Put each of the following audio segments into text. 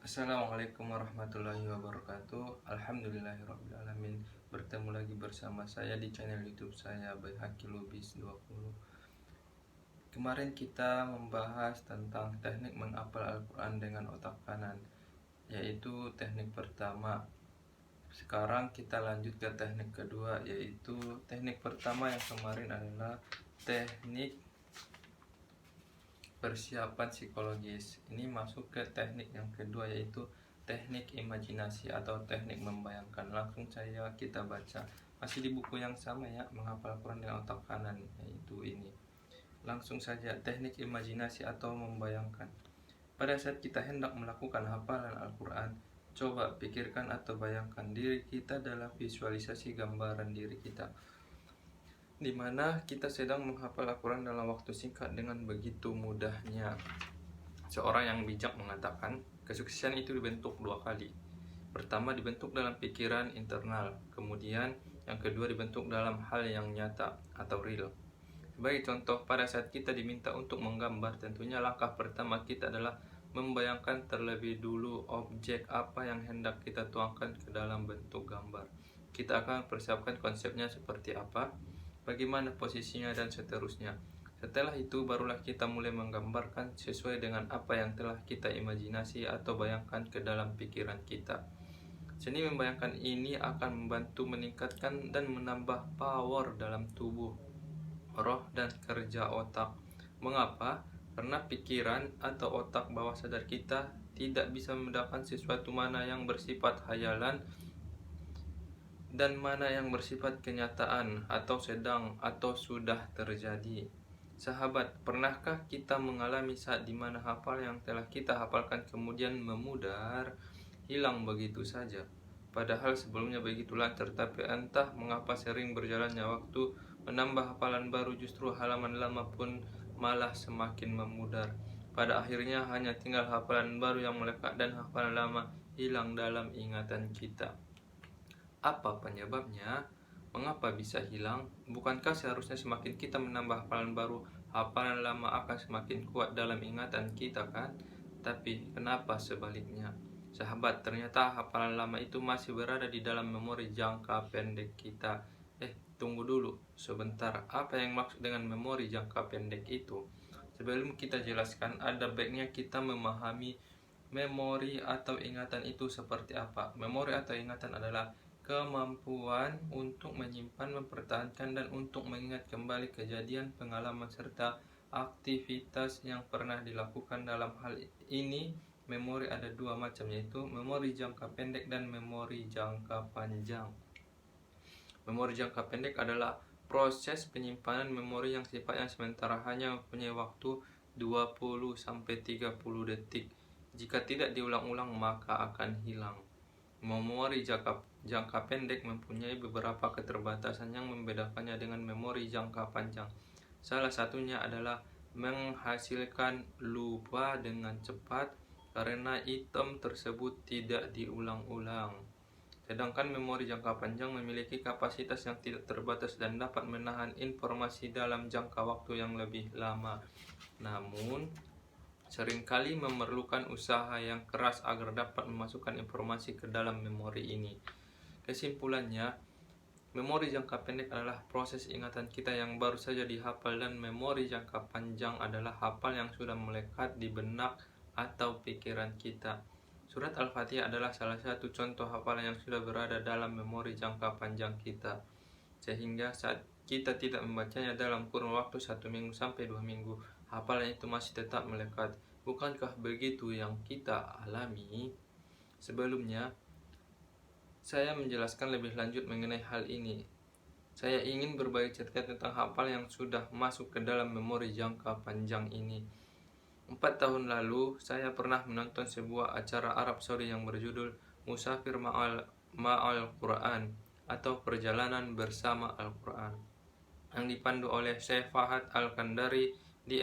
Assalamualaikum warahmatullahi wabarakatuh. Alhamdulillahirrabbilalamin. Bertemu lagi bersama saya di channel YouTube saya Baihaqi Lubis 20. Kemarin kita membahas tentang teknik menghafal Al-Quran dengan otak kanan, yaitu teknik pertama. Sekarang kita lanjut ke teknik kedua, yaitu teknik pertama yang kemarin adalah teknik persiapan psikologis. Ini masuk ke teknik yang kedua, yaitu teknik imajinasi atau teknik membayangkan. Langsung saja kita baca, masih di buku yang sama ya, menghafal Quran dengan otak kanan, yaitu ini. Langsung saja, teknik imajinasi atau membayangkan. Pada saat kita hendak melakukan hafalan Al-Quran, coba pikirkan atau bayangkan diri kita dalam visualisasi gambaran diri kita, di mana kita sedang menghafal Al-Quran dalam waktu singkat dengan begitu mudahnya. Seorang yang bijak mengatakan, kesuksesan itu dibentuk dua kali. Pertama, dibentuk dalam pikiran internal, kemudian yang kedua dibentuk dalam hal yang nyata atau real. Sebagai contoh, pada saat kita diminta untuk menggambar, tentunya langkah pertama kita adalah membayangkan terlebih dulu objek apa yang hendak kita tuangkan ke dalam bentuk gambar. Kita akan persiapkan konsepnya seperti apa, bagaimana posisinya, dan seterusnya. Setelah itu barulah kita mulai menggambarkan sesuai dengan apa yang telah kita imajinasi atau bayangkan ke dalam pikiran kita. Seni membayangkan ini akan membantu meningkatkan dan menambah power dalam tubuh, roh, dan kerja otak. Mengapa? Karena pikiran atau otak bawah sadar kita tidak bisa membedakan sesuatu mana yang bersifat hayalan dan mana yang bersifat kenyataan atau sedang atau sudah terjadi. Sahabat, pernahkah kita mengalami saat dimana hafal yang telah kita hafalkan kemudian memudar, hilang begitu saja? Padahal sebelumnya begitu lancar, tapi entah mengapa sering berjalannya waktu, menambah hafalan baru justru halaman lama pun malah semakin memudar. Pada akhirnya hanya tinggal hafalan baru yang melekat dan hafalan lama hilang dalam ingatan kita. Apa penyebabnya? Mengapa bisa hilang? Bukankah seharusnya semakin kita menambah hafalan baru, hafalan lama akan semakin kuat dalam ingatan kita kan? Tapi kenapa sebaliknya? Sahabat, ternyata hafalan lama itu masih berada di dalam memori jangka pendek kita. Tunggu dulu sebentar. Apa yang maksud dengan memori jangka pendek itu? Sebelum kita jelaskan, ada baiknya kita memahami memori atau ingatan itu seperti apa. Memori atau ingatan adalah kemampuan untuk menyimpan, mempertahankan, dan untuk mengingat kembali kejadian, pengalaman, serta aktivitas yang pernah dilakukan. Dalam hal ini, memori ada dua macam, yaitu memori jangka pendek dan memori jangka panjang. Memori jangka pendek adalah proses penyimpanan memori yang sifatnya sementara, hanya mempunyai waktu 20-30 detik. Jika tidak diulang-ulang maka akan hilang. Memori jangka pendek mempunyai beberapa keterbatasan yang membedakannya dengan memori jangka panjang. Salah satunya adalah menghasilkan lupa dengan cepat karena item tersebut tidak diulang-ulang. Sedangkan memori jangka panjang memiliki kapasitas yang tidak terbatas dan dapat menahan informasi dalam jangka waktu yang lebih lama. Namun, seringkali memerlukan usaha yang keras agar dapat memasukkan informasi ke dalam memori ini. Kesimpulannya, memori jangka pendek adalah proses ingatan kita yang baru saja dihafal, dan memori jangka panjang adalah hafal yang sudah melekat di benak atau pikiran kita. Surat Al-Fatihah adalah salah satu contoh hafalan yang sudah berada dalam memori jangka panjang kita, sehingga saat kita tidak membacanya dalam kurun waktu 1 minggu sampai 2 minggu, hafalan itu masih tetap melekat. Bukankah begitu yang kita alami? Sebelumnya, saya menjelaskan lebih lanjut mengenai hal ini. Saya ingin berbagi cerita tentang hafal yang sudah masuk ke dalam memori jangka panjang ini. 4 tahun lalu, saya pernah menonton sebuah acara Arab Saudi yang berjudul Musafir Ma'al Quran atau Perjalanan Bersama Al-Quran, yang dipandu oleh Syekh Fahad Al-Kandari. Di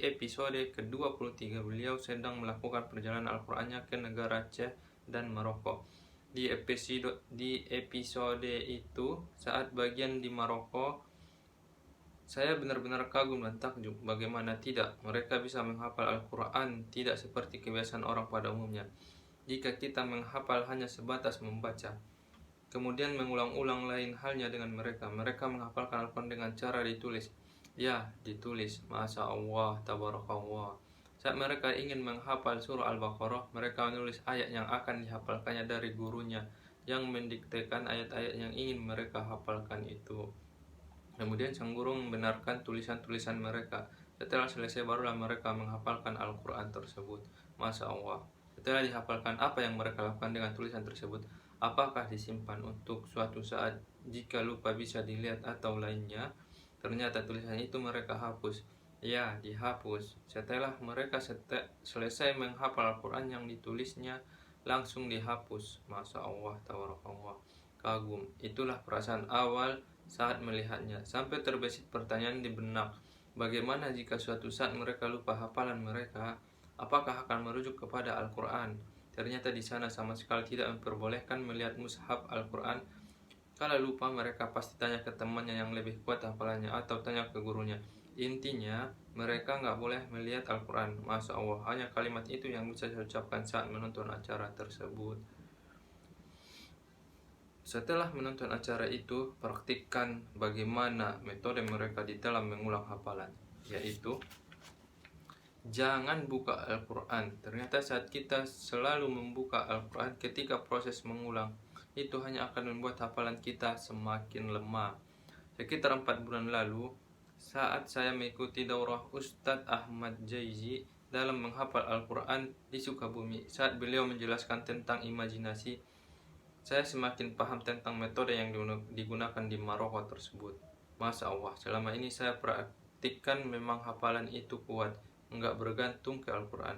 episode ke-23, beliau sedang melakukan perjalanan Al-Qurannya ke negara Aceh dan Maroko. Di episode itu, saat bagian di Maroko, Saya benar-benar kagum dan takjub bagaimana tidak mereka bisa menghafal Al-Quran tidak seperti kebiasaan orang pada umumnya. Jika kita menghafal hanya sebatas membaca, kemudian mengulang-ulang lain halnya dengan mereka. Mereka menghafalkan Al-Quran dengan cara ditulis. Ya, ditulis. Masya Allah, tabarakallah. Saat mereka ingin menghafal surah Al-Baqarah, mereka menulis ayat yang akan dihafalkannya dari gurunya yang mendiktekan ayat-ayat yang ingin mereka hafalkan itu. Kemudian sang guru membenarkan tulisan-tulisan mereka. Setelah selesai barulah mereka menghafalkan Al-Quran tersebut. Masya Allah. Setelah dihafalkan, apa yang mereka lakukan dengan tulisan tersebut? Apakah disimpan untuk suatu saat jika lupa bisa dilihat atau lainnya? Ternyata tulisan itu mereka hapus. Ya, dihapus. Setelah mereka selesai menghafal Al-Quran yang ditulisnya, langsung dihapus. Masya Allah, tabarakallah. Kagum. Itulah perasaan awal saat melihatnya, sampai terbesit pertanyaan di benak, bagaimana jika suatu saat mereka lupa hafalan mereka? Apakah akan merujuk kepada Al-Quran? Ternyata di sana sama sekali tidak memperbolehkan melihat mushaf Al-Quran. Kalau lupa, mereka pasti tanya ke temannya yang lebih kuat hafalannya atau tanya ke gurunya. Intinya, mereka nggak boleh melihat Al-Quran. Masya Allah, hanya kalimat itu yang bisa saya ucapkan saat menonton acara tersebut. Setelah menonton acara itu, praktikkan bagaimana metode mereka di dalam mengulang hafalan, yaitu jangan buka Al-Quran. Ternyata saat kita selalu membuka Al-Quran ketika proses mengulang, itu hanya akan membuat hafalan kita semakin lemah. Sekitar 4 bulan lalu, saat saya mengikuti daurah Ustadz Ahmad Jaizi dalam menghafal Al-Quran di Sukabumi, saat beliau menjelaskan tentang imajinasi, saya semakin paham tentang metode yang digunakan di Maroko tersebut. Masya Allah, selama ini saya praktikkan memang hafalan itu kuat, enggak bergantung ke Al-Quran.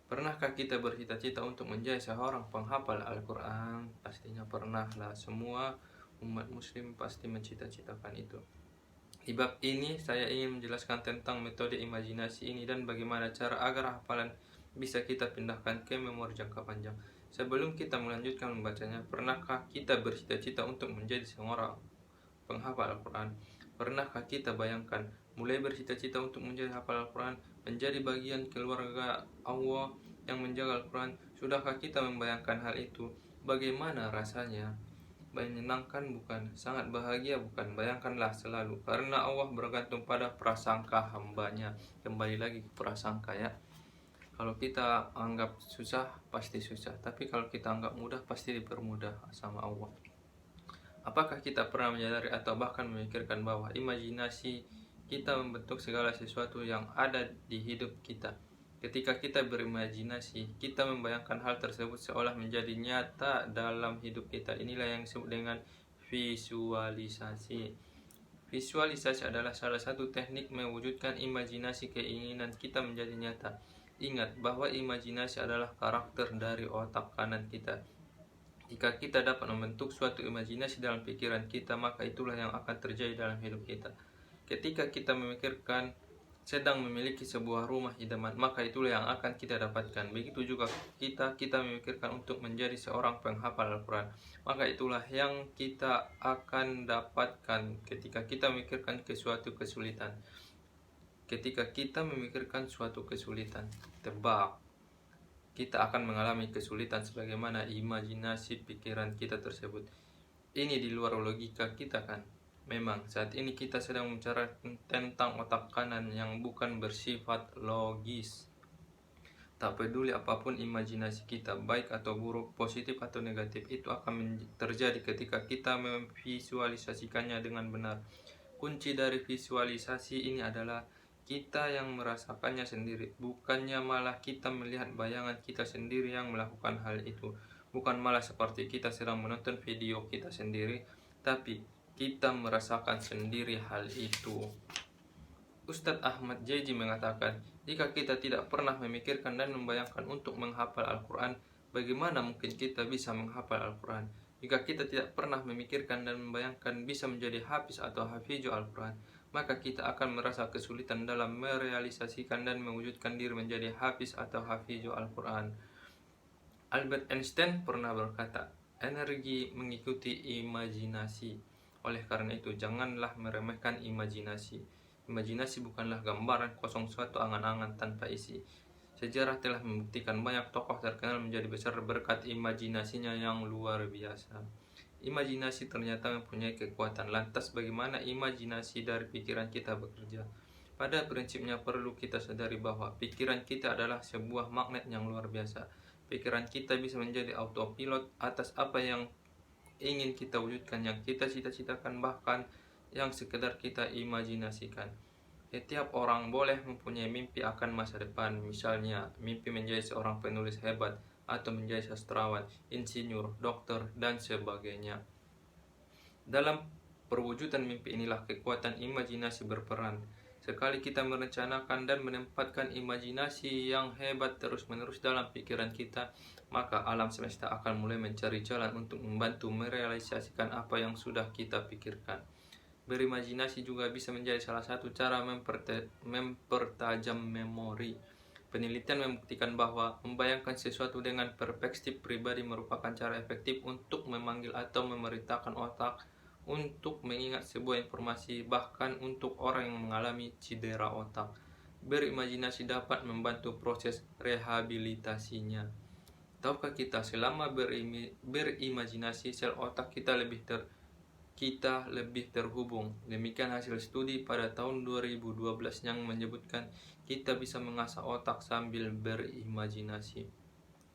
Pernahkah kita bercita-cita untuk menjadi seorang penghafal Al-Quran? Pastinya pernah lah, semua umat muslim pasti mencita-citakan itu. Di bab ini saya ingin menjelaskan tentang metode imajinasi ini dan bagaimana cara agar hafalan bisa kita pindahkan ke memori jangka panjang. Sebelum kita melanjutkan membacanya, pernahkah kita bercita-cita untuk menjadi seorang penghafal Al-Quran? Pernahkah kita bayangkan mulai bercita-cita untuk menjadi hafal Al-Quran, menjadi bagian keluarga Allah yang menjaga Al-Quran? Sudahkah kita membayangkan hal itu? Bagaimana rasanya? Menyenangkan bukan? Sangat bahagia bukan? Bayangkanlah selalu, karena Allah bergantung pada prasangka hambanya. Kembali lagi ke prasangka ya. Kalau kita anggap susah, pasti susah. Tapi kalau kita anggap mudah, pasti dipermudah sama Allah. Apakah kita pernah menyadari atau bahkan memikirkan bahwa imajinasi kita membentuk segala sesuatu yang ada di hidup kita? Ketika kita berimajinasi, kita membayangkan hal tersebut seolah menjadi nyata dalam hidup kita. Inilah yang disebut dengan visualisasi. Visualisasi adalah salah satu teknik mewujudkan imajinasi keinginan kita menjadi nyata. Ingat bahwa imajinasi adalah karakter dari otak kanan kita. Jika kita dapat membentuk suatu imajinasi dalam pikiran kita, maka itulah yang akan terjadi dalam hidup kita. Ketika kita memikirkan sedang memiliki sebuah rumah idaman, maka itulah yang akan kita dapatkan. Begitu juga kita memikirkan untuk menjadi seorang penghafal Al-Quran, maka itulah yang kita akan dapatkan. Ketika kita memikirkan suatu kesulitan, ketika kita memikirkan suatu kesulitan, tebak, kita akan mengalami kesulitan sebagaimana imajinasi pikiran kita tersebut. Ini di luar logika kita kan? Memang saat ini kita sedang bicara tentang otak kanan yang bukan bersifat logis. Tak peduli apapun imajinasi kita, baik atau buruk, positif atau negatif, itu akan terjadi ketika kita memvisualisasikannya dengan benar. Kunci dari visualisasi ini adalah kita yang merasakannya sendiri, bukannya malah kita melihat bayangan kita sendiri yang melakukan hal itu. Bukan malah seperti kita sedang menonton video kita sendiri, tapi kita merasakan sendiri hal itu. Ustadz Ahmad Jaizi mengatakan, jika kita tidak pernah memikirkan dan membayangkan untuk menghafal Al-Quran, bagaimana mungkin kita bisa menghafal Al-Quran? Jika kita tidak pernah memikirkan dan membayangkan bisa menjadi hafiz atau hafizul Al-Quran, maka kita akan merasa kesulitan dalam merealisasikan dan mewujudkan diri menjadi hafiz atau hafizul Al-Quran. Albert Einstein pernah berkata, energi mengikuti imajinasi. Oleh karena itu, janganlah meremehkan imajinasi. Imajinasi bukanlah gambaran kosong suatu angan-angan tanpa isi. Sejarah telah membuktikan banyak tokoh terkenal menjadi besar berkat imajinasinya yang luar biasa. Imajinasi ternyata mempunyai kekuatan. Lantas bagaimana imajinasi dari pikiran kita bekerja? Pada prinsipnya perlu kita sadari bahwa pikiran kita adalah sebuah magnet yang luar biasa. Pikiran kita bisa menjadi autopilot atas apa yang ingin kita wujudkan, yang kita cita-citakan, bahkan yang sekedar kita imajinasikan. Setiap orang boleh mempunyai mimpi akan masa depan, misalnya mimpi menjadi seorang penulis hebat, atau menjadi sastrawan, insinyur, dokter, dan sebagainya. Dalam perwujudan mimpi inilah kekuatan imajinasi berperan. Sekali kita merencanakan dan menempatkan imajinasi yang hebat terus-menerus dalam pikiran kita, maka alam semesta akan mulai mencari jalan untuk membantu merealisasikan apa yang sudah kita pikirkan. Berimajinasi juga bisa menjadi salah satu cara mempertajam memori. Penelitian membuktikan bahwa membayangkan sesuatu dengan perspektif pribadi merupakan cara efektif untuk memanggil atau memerintahkan otak untuk mengingat sebuah informasi, bahkan untuk orang yang mengalami cedera otak. Berimajinasi dapat membantu proses rehabilitasinya. Tahukah kita, selama berimajinasi, sel otak kita lebih terhubung. Demikian hasil studi pada tahun 2012 yang menyebutkan kita bisa mengasah otak sambil berimajinasi.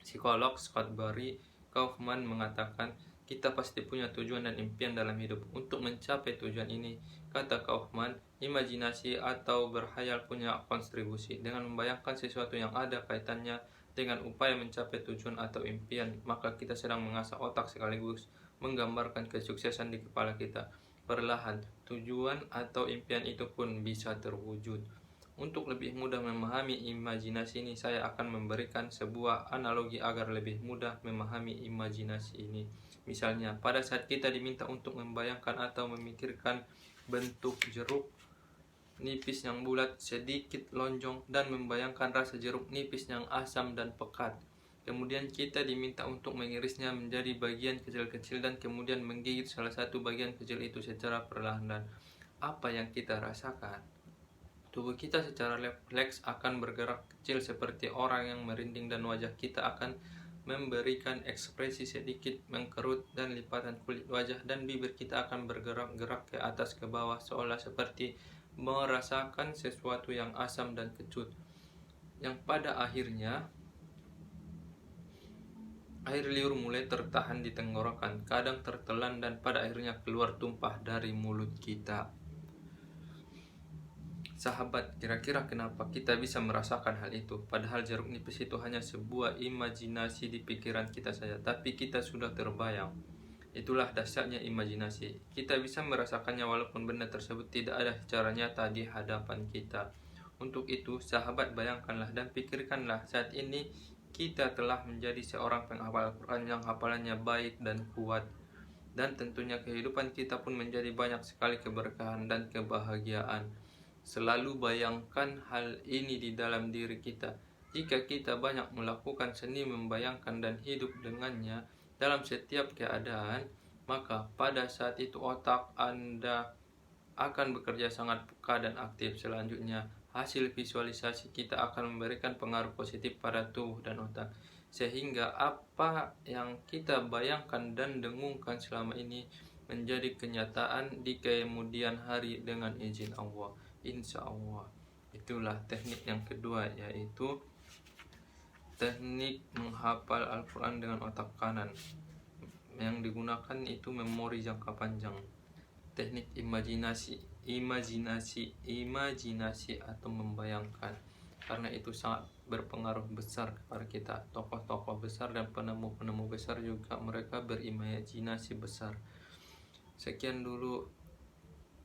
Psikolog Scott Barry Kaufman mengatakan, kita pasti punya tujuan dan impian dalam hidup. Untuk mencapai tujuan ini, kata Kaufman, imajinasi atau berhayal punya kontribusi. Dengan membayangkan sesuatu yang ada kaitannya dengan upaya mencapai tujuan atau impian, maka kita sedang mengasah otak sekaligus menggambarkan kesuksesan di kepala kita. Perlahan, tujuan atau impian itu pun bisa terwujud. Untuk lebih mudah memahami imajinasi ini, saya akan memberikan sebuah analogi agar lebih mudah memahami imajinasi ini. Misalnya, pada saat kita diminta untuk membayangkan atau memikirkan bentuk jeruk nipis yang bulat, sedikit lonjong, dan membayangkan rasa jeruk nipis yang asam dan pekat. Kemudian kita diminta untuk mengirisnya menjadi bagian kecil-kecil dan kemudian menggigit salah satu bagian kecil itu secara perlahan. Apa yang kita rasakan? Tubuh kita secara refleks akan bergerak kecil seperti orang yang merinding, dan wajah kita akan memberikan ekspresi sedikit mengkerut, dan lipatan kulit wajah dan bibir kita akan bergerak-gerak ke atas ke bawah seolah seperti merasakan sesuatu yang asam dan kecut, yang pada akhirnya air liur mulai tertahan di tenggorokan, kadang tertelan, dan pada akhirnya keluar tumpah dari mulut kita. Sahabat, kira-kira kenapa kita bisa merasakan hal itu? Padahal jeruk nipis itu hanya sebuah imajinasi di pikiran kita saja, tapi kita sudah terbayang. Itulah dahsyatnya imajinasi. Kita bisa merasakannya walaupun benda tersebut tidak ada secara nyata di hadapan kita. Untuk itu, sahabat, bayangkanlah dan pikirkanlah saat ini kita telah menjadi seorang penghafal Al-Quran yang hafalannya baik dan kuat. Dan tentunya kehidupan kita pun menjadi banyak sekali keberkahan dan kebahagiaan. Selalu bayangkan hal ini di dalam diri kita. Jika kita banyak melakukan seni membayangkan dan hidup dengannya dalam setiap keadaan, maka pada saat itu otak Anda akan bekerja sangat peka dan aktif. Selanjutnya, hasil visualisasi kita akan memberikan pengaruh positif pada tubuh dan otak, sehingga apa yang kita bayangkan dan dengungkan selama ini menjadi kenyataan di kemudian hari dengan izin Allah. Insya Allah. Itulah teknik yang kedua, yaitu teknik menghafal Al-Quran dengan otak kanan. Yang digunakan itu memori jangka panjang. Teknik imajinasi atau membayangkan. Karena itu sangat berpengaruh besar kepada kita. Tokoh-tokoh besar dan penemu-penemu besar juga mereka berimajinasi besar. Sekian dulu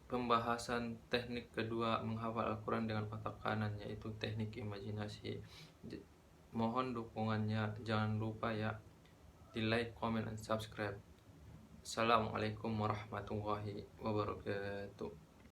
pembahasan teknik kedua menghafal Al-Quran dengan otak kanan, yaitu teknik imajinasi. Mohon dukungannya, jangan lupa ya, di like, comment, dan subscribe. Assalamualaikum warahmatullahi wabarakatuh.